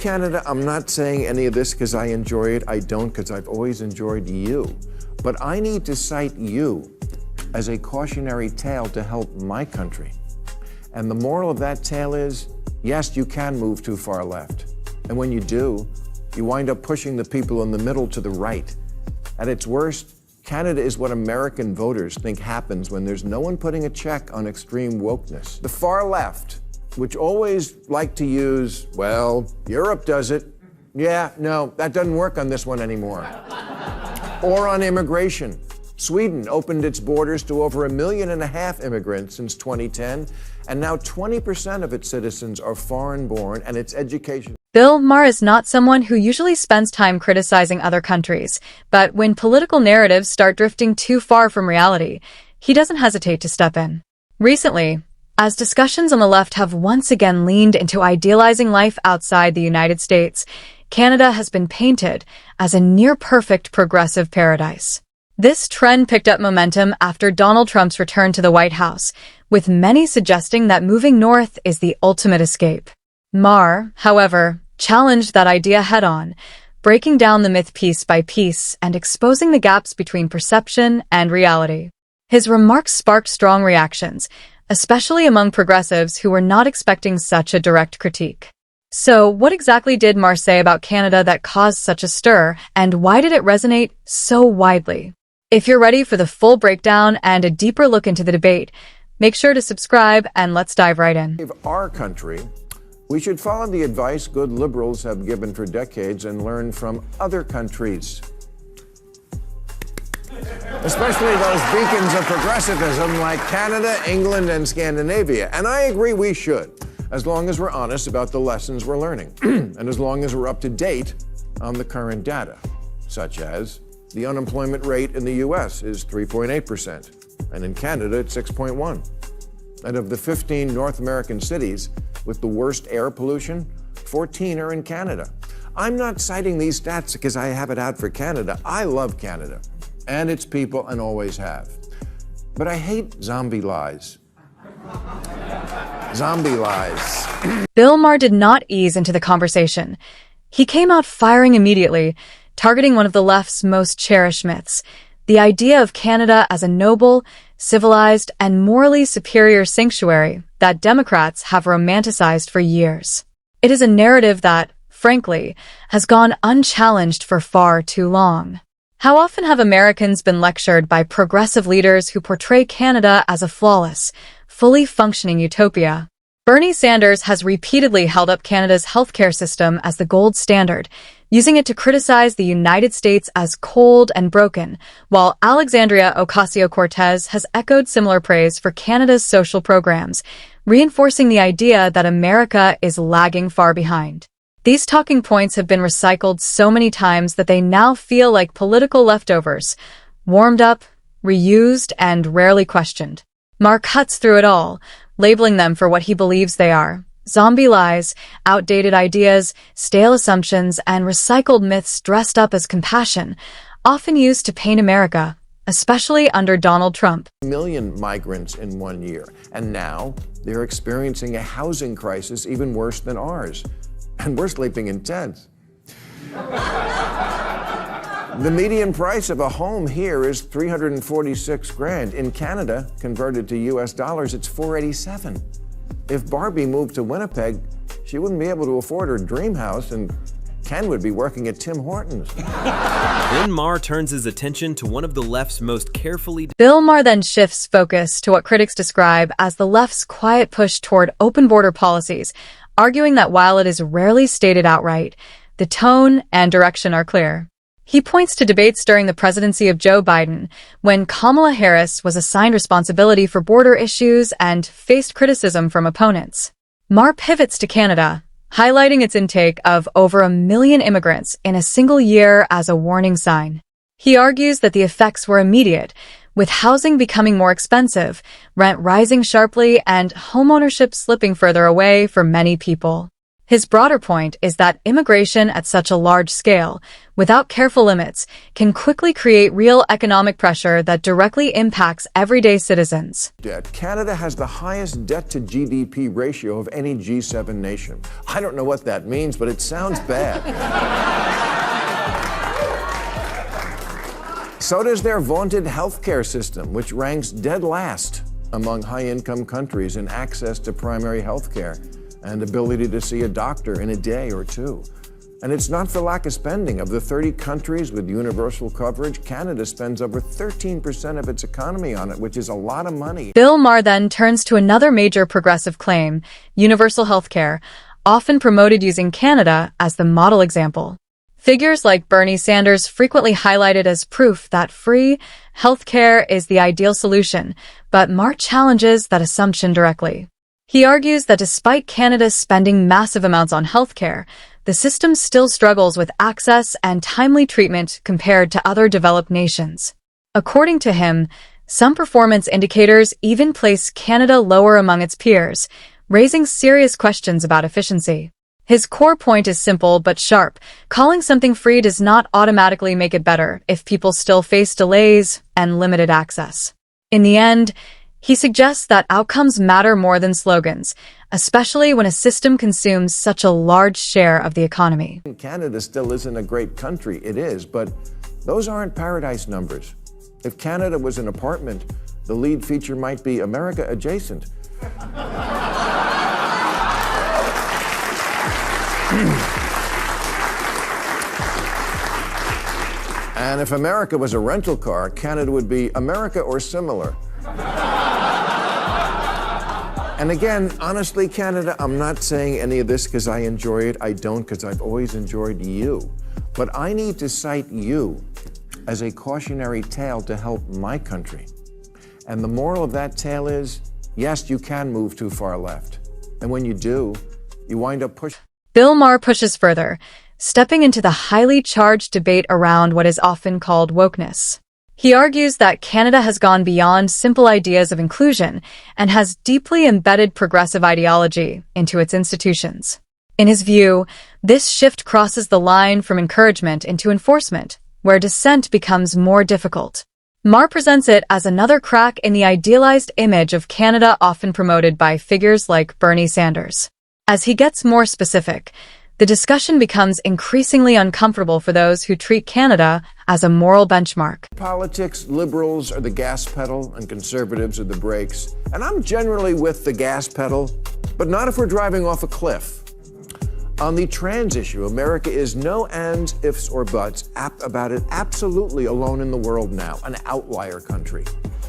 Canada, I'm not saying any of this because I enjoy it. I don't, because I've always enjoyed you. But I need to cite you as a cautionary tale to help my country. And the moral of that tale is, yes, you can move too far left. And when you do, you wind up pushing the people in the middle to the right. At its worst, Canada is what American voters think happens when there's no one putting a check on extreme wokeness. The far left, which always like to use, well, Europe does it. Yeah, no, that doesn't work on this one anymore. Or on immigration. Sweden opened its borders to over 1.5 million immigrants since 2010, and now 20% of its citizens are foreign-born, and its education. Bill Maher is not someone who usually spends time criticizing other countries, but when political narratives start drifting too far from reality, he doesn't hesitate to step in. Recently, as discussions on the left have once again leaned into idealizing life outside the United States, Canada has been painted as a near-perfect progressive paradise. This trend picked up momentum after Donald Trump's return to the White House, with many suggesting that moving north is the ultimate escape. Maher, however, challenged that idea head-on, breaking down the myth piece by piece and exposing the gaps between perception and reality. His remarks sparked strong reactions, especially among progressives who were not expecting such a direct critique. So, what exactly did Maher say about Canada that caused such a stir, and why did it resonate so widely? If you're ready for the full breakdown and a deeper look into the debate, make sure to subscribe and let's dive right in. Our country, we should follow the advice good liberals have given for decades and learn from other countries. Especially those beacons of progressivism like Canada, England, and Scandinavia. And I agree we should, as long as we're honest about the lessons we're learning, and as long as we're up to date on the current data, such as the unemployment rate in the US is 3.8%, and in Canada it's 6.1%. And of the 15 North American cities with the worst air pollution, 14 are in Canada. I'm not citing these stats because I have it out for Canada. I love Canada and its people and always have. But I hate zombie lies. Zombie lies. Bill Maher did not ease into the conversation. He came out firing immediately, targeting one of the left's most cherished myths, the idea of Canada as a noble, civilized, and morally superior sanctuary that Democrats have romanticized for years. It is a narrative that, frankly, has gone unchallenged for far too long. How often have Americans been lectured by progressive leaders who portray Canada as a flawless, fully functioning utopia? Bernie Sanders has repeatedly held up Canada's healthcare system as the gold standard, using it to criticize the United States as cold and broken, while Alexandria Ocasio-Cortez has echoed similar praise for Canada's social programs, reinforcing the idea that America is lagging far behind. These talking points have been recycled so many times that they now feel like political leftovers, warmed up, reused, and rarely questioned. Maher cuts through it all, labeling them for what he believes they are: zombie lies, outdated ideas, stale assumptions, and recycled myths dressed up as compassion, often used to paint America, especially under Donald Trump. Million migrants in 1 year, and now they're experiencing a housing crisis even worse than ours. And we're sleeping in tents. The median price of a home here is $346,000. In Canada, converted to US dollars, it's $487,000. If Barbie moved to Winnipeg, she wouldn't be able to afford her dream house, and Ken would be working at Tim Hortons. Then Maher turns his attention to one of the left's most carefully... Bill Maher then shifts focus to what critics describe as the left's quiet push toward open border policies, arguing that while it is rarely stated outright, the tone and direction are clear. He points to debates during the presidency of Joe Biden, when Kamala Harris was assigned responsibility for border issues and faced criticism from opponents. Maher pivots to Canada, highlighting its intake of over 1 million immigrants in a single year as a warning sign. He argues that the effects were immediate, with housing becoming more expensive, rent rising sharply, and homeownership slipping further away for many people. His broader point is that immigration at such a large scale, without careful limits, can quickly create real economic pressure that directly impacts everyday citizens. Canada has the highest debt-to-GDP ratio of any G7 nation. I don't know what that means, but it sounds bad. So does their vaunted healthcare system, which ranks dead last among high-income countries in access to primary healthcare and ability to see a doctor in a day or two. And it's not for lack of spending. Of the 30 countries with universal coverage, Canada spends over 13% of its economy on it, which is a lot of money. Bill Maher then turns to another major progressive claim, universal healthcare, often promoted using Canada as the model example. Figures like Bernie Sanders frequently highlighted as proof that free healthcare is the ideal solution, but Maher challenges that assumption directly. He argues that despite Canada spending massive amounts on healthcare, the system still struggles with access and timely treatment compared to other developed nations. According to him, some performance indicators even place Canada lower among its peers, raising serious questions about efficiency. His core point is simple but sharp. Calling something free does not automatically make it better if people still face delays and limited access. In the end, he suggests that outcomes matter more than slogans, especially when a system consumes such a large share of the economy. Canada still isn't a great country. It is, but those aren't paradise numbers. If Canada was an apartment, the lead feature might be America adjacent. And if America was a rental car, Canada would be America or similar. And again, honestly, Canada, I'm not saying any of this because I enjoy it. I don't, because I've always enjoyed you. But I need to cite you as a cautionary tale to help my country. And the moral of that tale is, yes, you can move too far left. And when you do, you wind up pushing. Bill Maher pushes further, stepping into the highly charged debate around what is often called wokeness. He argues that Canada has gone beyond simple ideas of inclusion and has deeply embedded progressive ideology into its institutions. In his view, this shift crosses the line from encouragement into enforcement, where dissent becomes more difficult. Maher presents it as another crack in the idealized image of Canada often promoted by figures like Bernie Sanders. As he gets more specific, the discussion becomes increasingly uncomfortable for those who treat Canada as a moral benchmark. Politics, liberals are the gas pedal and conservatives are the brakes. And I'm generally with the gas pedal, but not if we're driving off a cliff. On the trans issue, America is no ands, ifs, or buts about it, absolutely alone in the world now, an outlier country.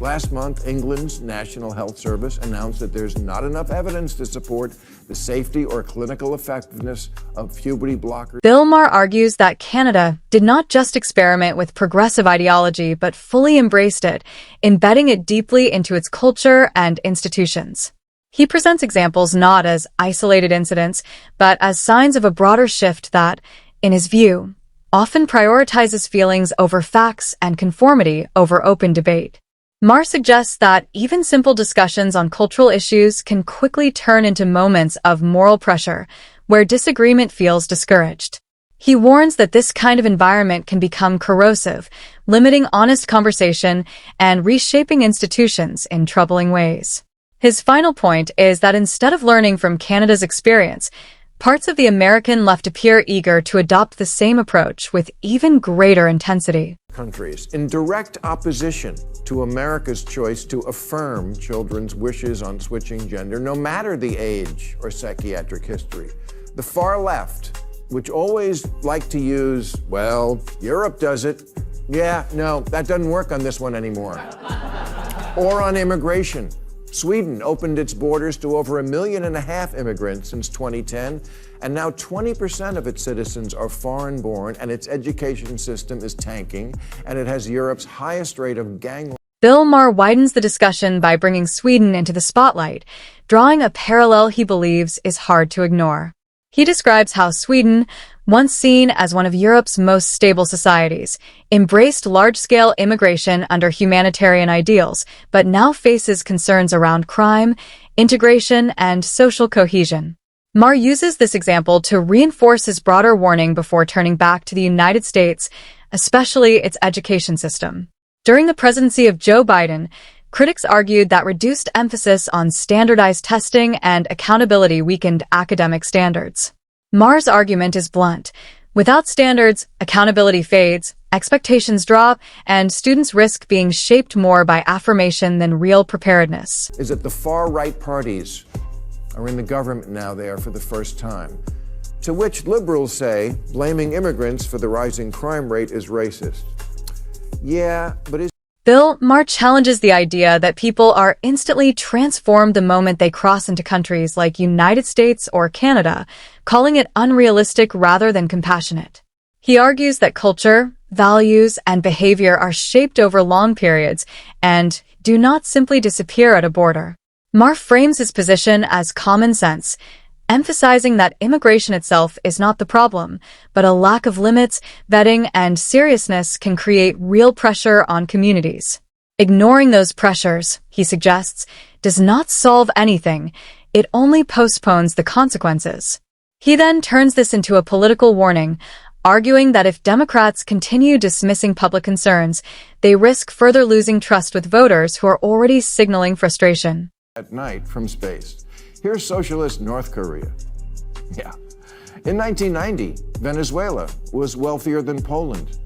Last month, England's National Health Service announced that there's not enough evidence to support the safety or clinical effectiveness of puberty blockers. Bill Maher argues that Canada did not just experiment with progressive ideology but fully embraced it, embedding it deeply into its culture and institutions. He presents examples not as isolated incidents, but as signs of a broader shift that, in his view, often prioritizes feelings over facts and conformity over open debate. Maher suggests that even simple discussions on cultural issues can quickly turn into moments of moral pressure, where disagreement feels discouraged. He warns that this kind of environment can become corrosive, limiting honest conversation and reshaping institutions in troubling ways. His final point is that instead of learning from Canada's experience, parts of the American left appear eager to adopt the same approach with even greater intensity. Countries in direct opposition to America's choice to affirm children's wishes on switching gender, no matter the age or psychiatric history. The far left, which always like to use, well, Europe does it. Yeah, no, that doesn't work on this one anymore. Or on immigration. Sweden opened its borders to over 1.5 million immigrants since 2010, and now 20% of its citizens are foreign-born, and its education system is tanking, and it has Europe's highest rate of gang. Bill Maher widens the discussion by bringing Sweden into the spotlight, drawing a parallel he believes is hard to ignore. He describes how Sweden, once seen as one of Europe's most stable societies, embraced large-scale immigration under humanitarian ideals, but now faces concerns around crime, integration, and social cohesion. Maher uses this example to reinforce his broader warning before turning back to the United States, especially its education system. During the presidency of Joe Biden, critics argued that reduced emphasis on standardized testing and accountability weakened academic standards. Maher's argument is blunt. Without standards, accountability fades, expectations drop, and students risk being shaped more by affirmation than real preparedness. Is that the far-right parties are in the government now there for the first time, to which liberals say blaming immigrants for the rising crime rate is racist. Yeah, but is Maher challenges the idea that people are instantly transformed the moment they cross into countries like United States or Canada, calling it unrealistic rather than compassionate. He argues that culture, values, and behavior are shaped over long periods and do not simply disappear at a border. Maher frames his position as common sense, emphasizing that immigration itself is not the problem, but a lack of limits, vetting, and seriousness can create real pressure on communities. Ignoring those pressures, he suggests, does not solve anything. It only postpones the consequences. He then turns this into a political warning, arguing that if Democrats continue dismissing public concerns, they risk further losing trust with voters who are already signaling frustration. At night from space. Here's socialist North Korea. Yeah. In 1990, Venezuela was wealthier than Poland.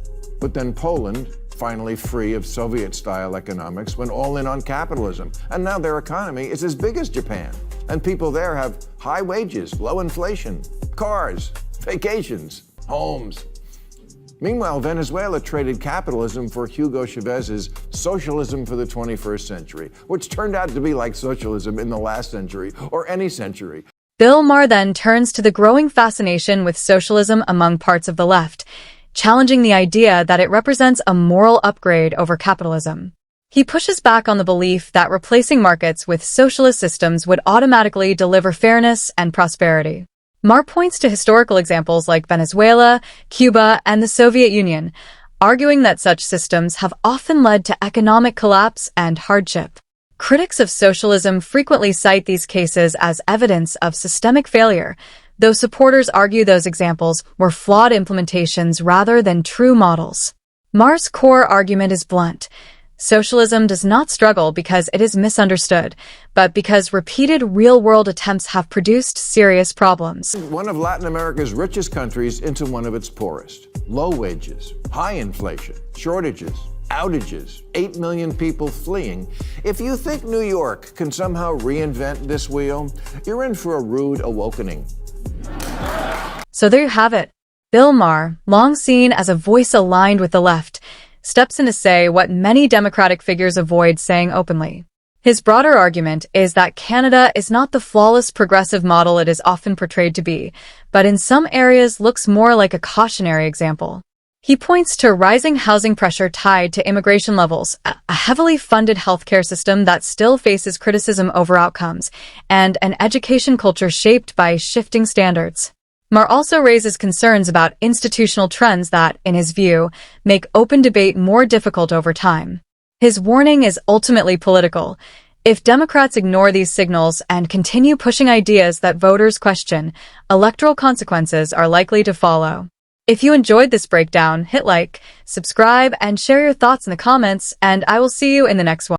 But then Poland, finally free of Soviet-style economics, went all in on capitalism. And now their economy is as big as Japan. And people there have high wages, low inflation, cars, vacations, homes. Meanwhile, Venezuela traded capitalism for Hugo Chavez's socialism for the 21st century, which turned out to be like socialism in the last century or any century. Maher then turns to the growing fascination with socialism among parts of the left, challenging the idea that it represents a moral upgrade over capitalism. He pushes back on the belief that replacing markets with socialist systems would automatically deliver fairness and prosperity. Maher points to historical examples like Venezuela, Cuba, and the Soviet Union, arguing that such systems have often led to economic collapse and hardship. Critics of socialism frequently cite these cases as evidence of systemic failure, though supporters argue those examples were flawed implementations rather than true models. Maher's core argument is blunt. Socialism does not struggle because it is misunderstood, but because repeated real-world attempts have produced serious problems. One of Latin America's richest countries into one of its poorest. Low wages, high inflation, shortages, outages, 8 million people fleeing. If you think New York can somehow reinvent this wheel, you're in for a rude awakening. So there you have it. Maher, long seen as a voice aligned with the left, steps in to say what many Democratic figures avoid saying openly. His broader argument is that Canada is not the flawless progressive model it is often portrayed to be, but in some areas looks more like a cautionary example. He points to rising housing pressure tied to immigration levels, a heavily funded healthcare system that still faces criticism over outcomes, and an education culture shaped by shifting standards. Maher also raises concerns about institutional trends that, in his view, make open debate more difficult over time. His warning is ultimately political. If Democrats ignore these signals and continue pushing ideas that voters question, electoral consequences are likely to follow. If you enjoyed this breakdown, hit like, subscribe, and share your thoughts in the comments, and I will see you in the next one.